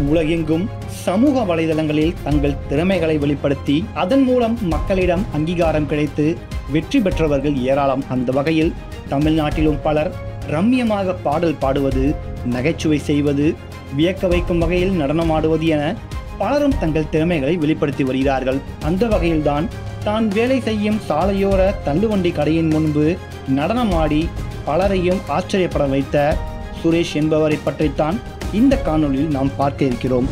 உலகெங்கும் சமூக வலைதளங்களில் தங்கள் திறமைகளை வெளிப்படுத்தி அதன் மூலம் மக்களிடம் அங்கீகாரம் கிடைத்து வெற்றி பெற்றவர்கள் ஏராளம். அந்த வகையில் தமிழ்நாட்டிலும் பலர் ரம்மியமாக பாடல் பாடுவது, நகைச்சுவை செய்வது, வியக்க வைக்கும் வகையில் நடனமாடுவது என பலரும் தங்கள் திறமைகளை வெளிப்படுத்தி வருகிறார்கள். அந்த வகையில்தான் தான் வேலை செய்யும் சாலையோர தள்ளுவண்டி கடையின் முன்பு நடனமாடி பலரையும் ஆச்சரியப்பட வைத்த சுரேஷ் என்பவரை பற்றித்தான் இந்த காணொளியில் நாம் பார்க்க இருக்கிறோம்.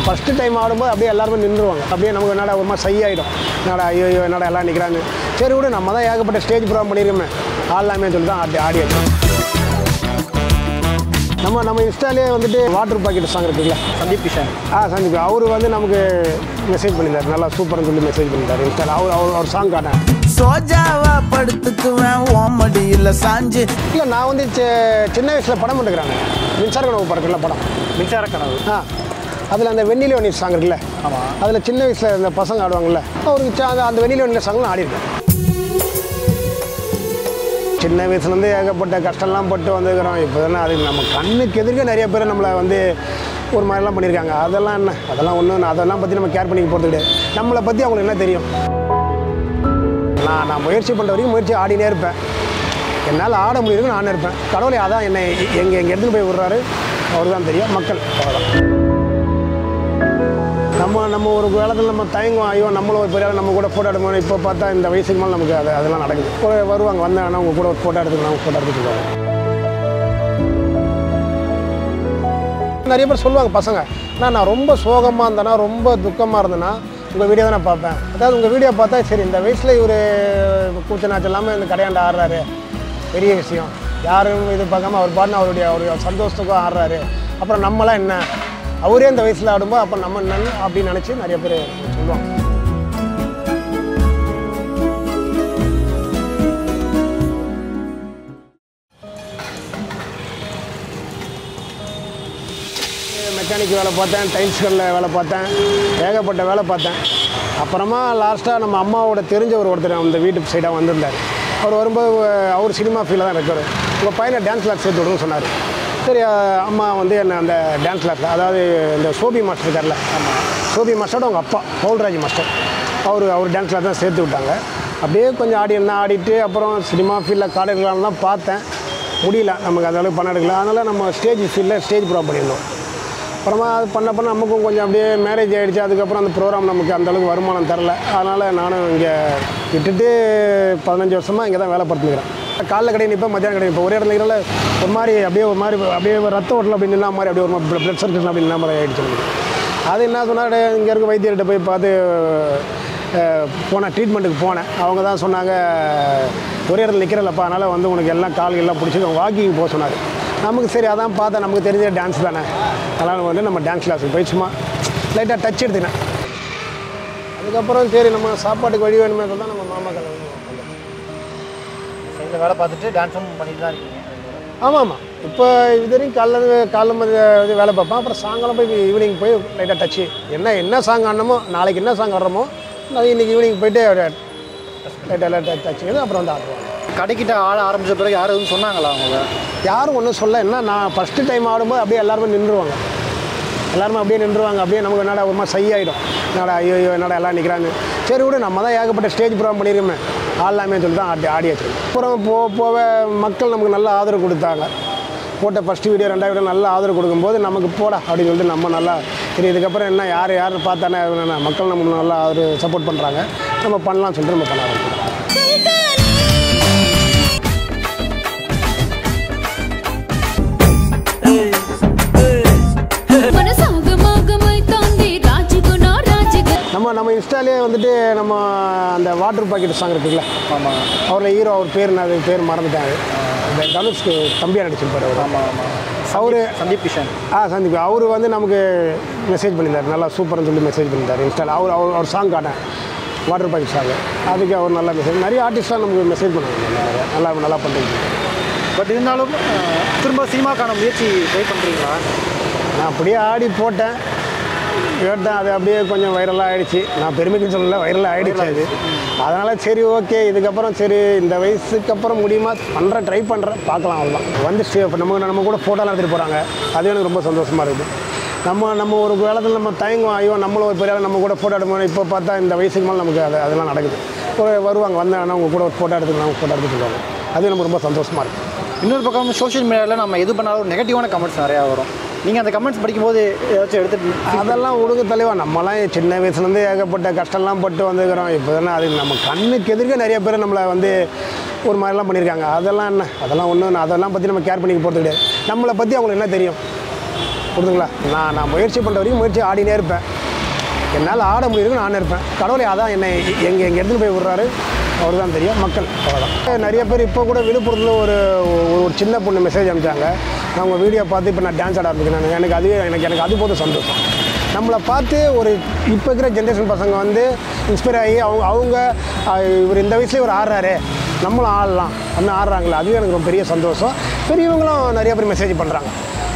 ஃபஸ்ட்டு டைம் ஆடும்போது அப்படியே எல்லாருமே நின்றுவாங்க. அப்படியே நமக்கு என்னடா ஒரு மாதிரி சை ஆகிடும். என்னடா ஐயோ என்னடா எல்லாம் நிற்கிறாங்க. சரி விட நம்ம தான் ஏகப்பட்ட ஸ்டேஜ் ப்ரோக்ராம் பண்ணியிருக்கோமே ஆடலாமே சொல்லி தான் ஆடி வச்சோம். நம்ம இன்ஸ்டாலே வந்துட்டு வாட்டர் பாக்கெட் சாங் இருக்குங்களா, சந்தீப் கிஷன். சந்தீப் அவர் வந்து நமக்கு மெசேஜ் பண்ணியிருந்தார். நல்லா சூப்பர்னு சொல்லி மெசேஜ் பண்ணியிருந்தார் இன்ஸ்டாவில். அவர் சாங் காட்டேன். சோஜாவா படுத்துக்குவேன் ஓமடி இல்லை சாஞ்சு. இல்லை நான் வந்து சின்ன வயசில் படம் பண்ணுறாங்க. மின்சார கனவு படத்துல படம் மின்சார கனவு. அதில் அந்த வெண்ணிலே ஒன்று சாங் இருக்குல்ல, ஆமாம், அதில் சின்ன வயசில் இந்த பசங்க ஆடுவாங்கள்ல, அவருக்கு அந்த வெண்ணிலே ஒன்று சாங்லாம் ஆடிருக்கேன். சின்ன வயசுலேருந்து ஏகப்பட்ட கஷ்டம்லாம் பட்டு வந்துருக்கிறோம். இப்போ தானே அது நம்ம கண்ணுக்கு எதிர்க்க நிறைய பேர் நம்மளை வந்து ஒரு மாதிரிலாம் பண்ணியிருக்காங்க. அதெல்லாம் என்ன, அதெல்லாம் ஒன்றும் அதெல்லாம் பற்றி நம்ம கேர் பண்ணிக்க போகிறது கிடையாது. நம்மளை பற்றி அவங்களுக்கு என்ன தெரியும். நான் முயற்சி பண்ணுற வரைக்கும் முயற்சி ஆடினே இருப்பேன். என்னால் ஆட முடியுதுன்னு நான் இருப்பேன். கடவுளை அதான் என்னை எங்கே எடுத்துன்னு போய் விடுறாரு அவர் தான் தெரியும். மக்கள் அவ்வளோதான். நம்ம ஒரு காலத்தில் நம்ம தயங்குவோம், ஐயோ நம்மளும் ஒரு பெரிய நம்ம கூட ஃபோட்டோ எடுக்கணும். இப்போ பார்த்தா இந்த வயசுக்கு மேலே நமக்கு அதெல்லாம் நடக்குது. வருவாங்க, வந்தாங்கன்னா அவங்க கூட ஒரு ஃபோட்டோ எடுத்துக்கலாம், ஃபோட்டோ எடுத்துக்கலாம். நிறைய பேர் சொல்லுவாங்க பசங்க, நான் ரொம்ப சோகமாக இருந்தேன்னா, ரொம்ப துக்கமாக இருந்தேன்னா உங்கள் வீடியோ தான் நான் பார்ப்பேன். அதாவது உங்கள் வீடியோ பார்த்தா சரி இந்த வயசில் இவர் கூச்ச நாச்சு இல்லாமல் இந்த கடையாண்டு ஆடுறாரு, பெரிய விஷயம். யாரும் இது பார்க்காம அவர் பாட்டுன்னு அவருடைய சந்தோஷத்துக்கும் ஆடுறாரு. அப்புறம் நம்மளாம் என்ன, அவரே இந்த வயசில் ஆடும்போது அப்போ நம்ம என்ன அப்படின்னு நினச்சி நிறைய பேர் சொல்லுவாங்க. மெக்கானிக் வேலை பார்த்தேன், டைல்ஸ்களில் வேலை பார்த்தேன், ஏகப்பட்ட வேலை பார்த்தேன். அப்புறமா லாஸ்ட்டாக நம்ம அம்மாவோட தெரிஞ்ச ஒருத்தர் அந்த வீட்டு சைடாக வந்திருந்தார். அவர் வரும்போது அவர் சினிமா ஃபீல்டில் தான் இருக்கார். உங்கள் பையனை டான்ஸ் கிளாஸ் சேர்த்து விடுன்னு சொன்னார். சரி அம்மா வந்து என்ன அந்த டான்ஸ் கிளாஸில், அதாவது இந்த சோபி மாஸ்டர் இருக்கார்ல, சோபி மாஸ்டரோட அவங்க அப்பா பவுல்ராஜ் மாஸ்டர், அவர் டான்ஸ் கிளாஸ் தான் சேர்த்து விட்டாங்க. அப்படியே கொஞ்சம் ஆடிட்டு அப்புறம் சினிமா ஃபீல்டில் காடெடுக்கலான்னு தான் பார்த்தேன். முடியல, நமக்கு அந்த அளவுக்கு பணம் எடுக்கல. அதனால் நம்ம ஸ்டேஜ் ஃபீல்டில் ஸ்டேஜ் ப்ரோக்ராம் பண்ணியிருந்தோம். அப்புறமா அது பண்ண நமக்கும் கொஞ்சம் அப்படியே மேரேஜ் ஆகிடுச்சு. அதுக்கப்புறம் அந்த ப்ரோக்ராம் நமக்கு அந்தளவுக்கு வருமானம் தரல. அதனால் நானும் இங்கே விட்டுட்டு 15 வருஷமாக இங்கே தான் வேலை பார்த்துக்கிறேன். காலைல கடை நிற்பேன், மத்தியானம் கடை நிற்பேன். ஒரே இடத்துல இருக்கிற ஒரு மாதிரி அப்படியே ரத்த ஓட்டல் அப்படின்னு நின்னா மாதிரி, அப்படியே ஒரு பிளட் சர்க்குலேஷன் அப்படின்னு நின்னா மாதிரி ஆகிடுச்சு. அது என்ன சொன்னால் இங்கே இருக்க வைத்தியர்கிட்ட போய் பார்த்து ட்ரீட்மெண்ட்டுக்கு போனேன். அவங்க தான் சொன்னாங்க, ஒரே இடத்துல நிற்கிறல்லப்பா, அதனால் வந்து உனக்கு எல்லாம் கால்கள்லாம் பிடிச்சி வாக்கிங் போக சொன்னார். நமக்கு சரி அதான் பார்த்தேன், நமக்கு தெரிஞ்ச டான்ஸ் தானே, அதனால் வந்து நம்ம டான்ஸ் கிளாஸுக்கு போய் சும்மா லைட்டாக டச் எடுத்துனேன். அதுக்கப்புறம் சரி நம்ம சாப்பாட்டுக்கு வழி வேணுமே தான் நம்ம மாமா கலை சைடில் வேலை பார்த்துட்டு டான்ஸும் பண்ணிட்டு தான் இருக்கீங்க. ஆமாம். இப்போ இது வரைக்கும் காலைல வேலை பார்ப்பேன். அப்புறம் சாயங்காலம் போய் ஈவினிங் போய் லைட்டாக டச்சு என்ன சாங் ஆடணுமோ, நாளைக்கு என்ன சாங் ஆடுறோமோ அது இன்றைக்கி ஈவினிங் போய்ட்டு லைட்டாக டச் எடுத்து அப்புறம் வந்து ஆடுவோம். கடைக்கிட்ட ஆட ஆரம்பித்த பிறகு யாரும் எதுவும் சொன்னாங்களா? அவங்க யாரும் ஒன்றும் சொல்ல. என்ன நான் ஃபஸ்ட்டு டைம் ஆடும்போது அப்படியே எல்லாருமே நின்றுவாங்க. அப்படியே நமக்கு என்னடா ஒரு மாதிரி சை ஆகிடும். என்னடா ஐயோ என்னடா எல்லாம் நிற்கிறாங்க. சரி விட நம்ம தான் ஏகப்பட்ட ஸ்டேஜ் ப்ரோக்ராம் பண்ணியிருக்கோமே ஆடலாமே சொல்லி தான் ஆடி வச்சிருக்கோம். அப்புறம் போக மக்கள் நமக்கு நல்ல ஆதரவு கொடுத்தாங்க. போட்ட ஃபஸ்ட்டு வீடியோ 2வது வீடியோ நல்ல ஆதரவு கொடுக்கும்போது நமக்கு போடா அப்படின்னு சொல்லிட்டு நம்ம நல்லா சரி இதுக்கப்புறம் என்ன யார் பார்த்தானே மக்கள் நமக்கு நல்லா ஆதரவு சப்போர்ட் பண்ணுறாங்க, நம்ம பண்ணலாம்னு சொல்லிட்டு நம்ம பண்ண ஆரம்பிக்கிறோம். நம்ம இன்ஸ்டாலே வந்துட்டு நம்ம அந்த வாட்டர் பாக்கெட் சாங் இருக்குங்களா, ஆமாம், அவரில் ஹீரோ அவர் பேர் மறந்துட்டாங்க. இந்த தனுஷ்க்கு தம்பியாக நடிச்சிருப்பார் அவர். அவர் சந்தீப் கிஷன். சந்தீப் அவர் வந்து நமக்கு மெசேஜ் பண்ணியிருந்தார். நல்லா சூப்பர்னு சொல்லி மெசேஜ் பண்ணியிருந்தார் இன்ஸ்டாவில். அவர் சாங் காட்டேன், வாட்டர் பாக்கெட் சாங். அதுக்கு அவர் நல்லா மெசேஜ், நிறைய ஆர்டிஸ்ட்லாம் நமக்கு மெசேஜ் பண்ணுவாங்க, நல்லா பண்ணுறீங்க. பட் இருந்தாலும் திரும்ப சினிமாக்கான முயற்சி ட்ரை பண்ணுறீங்களா? நான் அப்படியே ஆடி போட்டேன். கேட்டேன். அது அப்படியே கொஞ்சம் வைரலாக ஆகிடுச்சு. நான் பெருமைக்குன்னு சொல்லலை, வைரலாக ஆகிடுச்சு அது. அதனால் சரி ஓகே, இதுக்கப்புறம் சரி இந்த வயசுக்கு அப்புறம் முடியுமா ட்ரை பண்ணுறேன், பார்க்கலாம் அவ்வளோதான். வந்து நம்ம கூட ஃபோட்டோலாம் எடுத்துகிட்டு போகிறாங்க, அது எனக்கு ரொம்ப சந்தோஷமாக இருக்குது. நம்ம ஒரு காலத்தில் நம்ம தயங்குவோம், ஐயோ நம்மளும் ஒரு பெரிய நம்ம கூட ஃபோட்டோ எடுக்கணும். இப்போ பார்த்தா இந்த வயசுக்கு மேலே நமக்கு அதெல்லாம் நடக்குது. இப்போ வருவாங்க, வந்தாங்கன்னா அவங்க கூட ஒரு ஃபோட்டோ எடுத்துக்கலாம், ஃபோட்டோ எடுத்து சொல்லுவாங்க. அது நமக்கு ரொம்ப சந்தோஷமாக இருக்குது. இன்னொரு பக்கம் சோஷியல் மீடியாவில் நம்ம எது பண்ணாலும் ஒரு நெகட்டிவான கமெண்ட்ஸ் நிறையா வரும். நீங்கள் அந்த கமெண்ட்ஸ் படிக்கும்போது ஏதாச்சும் எடுத்துட்டு அதெல்லாம் ஒழுங்கு தலைவா, நம்மலாம் சின்ன வயசுலேருந்து ஏகப்பட்ட கஷ்டம்லாம் பட்டு வந்துக்கிறோம். இப்போ தானே அது நம்ம கண்ணுக்கு எதிர்க்க நிறைய பேர் நம்மளை வந்து ஒரு மாதிரிலாம் பண்ணியிருக்காங்க. அதெல்லாம் என்ன, அதெல்லாம் ஒன்றும் அதெல்லாம் பற்றி நம்ம கேர் பண்ணிக்க போகிறது கிடையாது. நம்மளை பற்றி அவங்களுக்கு என்ன தெரியும், புரியுதுங்களா? நான் முயற்சி பண்ணுற வரைக்கும் முயற்சி ஆடினே இருப்பேன். என்னால் ஆட முடியுதுன்னு நானே இருப்பேன். கடவுளை அதான் என்னை எங்கே எடுத்துகிட்டு போய் விடுறாரு அவர் தான் தெரியும், மக்கள் அவ்வளோதான். நிறைய பேர் இப்போ கூட விழுப்புரத்தில் ஒரு சின்ன பொண்ணு மெசேஜ் அனுப்பிச்சாங்க. நான் உங்கள் வீடியோ பார்த்து இப்போ நான் டான்ஸ் ஆட ஆரம்பிக்கிறேன். எனக்கு அதுவே எனக்கு அது போதும் சந்தோஷம். நம்மளை பார்த்து ஒரு இப்போ இருக்கிற ஜென்ரேஷன் பசங்க வந்து இன்ஸ்பயர் ஆகி அவங்க இவர் இந்த வயசுலேயே ஒரு ஆடுறாரு, நம்மளும் ஆடலாம் அப்படின்னு ஆடுறாங்களே, அதுவே எனக்கு ரொம்ப பெரிய சந்தோஷம். பெரியவங்களும் நிறைய பேர் மெசேஜ் பண்ணுறாங்க,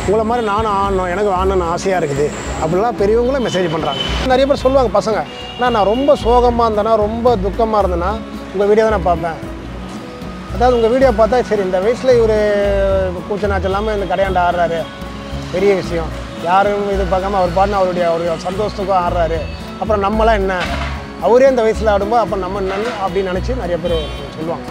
உங்களை மாதிரி நானும் ஆடணும், எனக்கு ஆடணும்னு ஆசையாக இருக்குது அப்படிலாம் பெரியவங்களும் மெசேஜ் பண்ணுறாங்க. நிறைய பேர் சொல்லுவாங்க பசங்க, நான் ரொம்ப சோகமாக இருந்தேன்னா, ரொம்ப துக்கமாக இருந்தேன்னா உங்கள் வீடியோ தான் நான் பார்ப்பேன். அதாவது உங்கள் வீடியோ பார்த்தா சரி இந்த வயசில் இவர் கூச்ச நாச்சம் இல்லாமல் இந்த கடையாண்ட ஆடுறாரு, பெரிய விஷயம். யாரும் இது பார்க்காம அவர் பாட்டுன்னு அவருடைய சந்தோஷத்துக்கும் ஆடுறாரு. அப்புறம் நம்மளாம் என்ன, அவரே இந்த வயசில் ஆடும்போது அப்போ நம்ம என்னன்னு அப்படின்னு நினச்சி நிறைய பேர் சொல்லுவாங்க.